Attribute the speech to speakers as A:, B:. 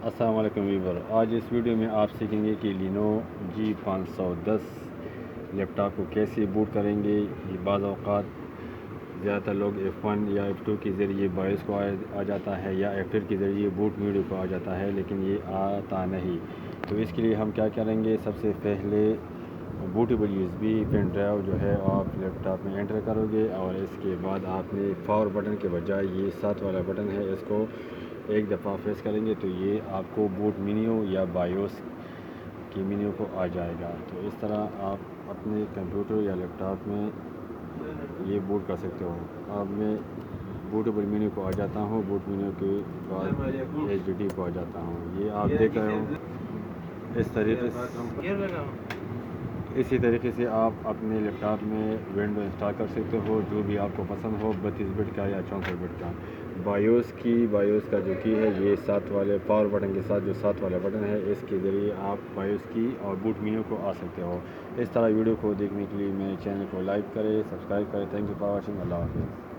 A: السلام علیکم ویور، آج اس ویڈیو میں آپ سیکھیں گے کہ لینو G510 لیپ ٹاپ کو کیسے بوٹ کریں گے۔ یہ بعض اوقات زیادہ تر لوگ F1 یا F2 کے ذریعے بایوس کو آ جاتا ہے یا F8 کے ذریعے بوٹ ویڈیو کو آ جاتا ہے، لیکن یہ آتا نہیں۔ تو اس کے لیے ہم کیا کریں گے، سب سے پہلے بوٹیبل USB پین ڈرائیو جو ہے آپ لیپ ٹاپ میں انٹر کرو گے، اور اس کے بعد آپ نے پاور بٹن کے بجائے یہ ساتھ والا بٹن ہے، اس کو ایک دفعہ پریس کریں گے تو یہ آپ کو بوٹ مینیو یا بایوس کی مینیو کو آ جائے گا۔ تو اس طرح آپ اپنے کمپیوٹر یا لیپ ٹاپ میں یہ بوٹ کر سکتے ہو۔ اب میں بوٹیبل مینیو کو آ جاتا ہوں، بوٹ مینیو کے بعد HDD کو آ جاتا ہوں۔ یہ آپ دیکھ رہے ہو اسی طریقے سے آپ اپنے لیپ ٹاپ میں ونڈو انسٹال کر سکتے ہو، جو بھی آپ کو پسند ہو، 32 بٹ کا یا 64 بٹ کا۔ بایوس کا جو کی ہے، یہ ساتھ والے پاور بٹن کے ساتھ جو ساتھ والا بٹن ہے، اس کے ذریعے آپ بایوس کی اور بوٹ مینیو کو آ سکتے ہو۔ اس طرح ویڈیو کو دیکھنے کے لیے میرے چینل کو لائک کریں، سبسکرائب کریں۔ Thank you for watching. اللہ حافظ۔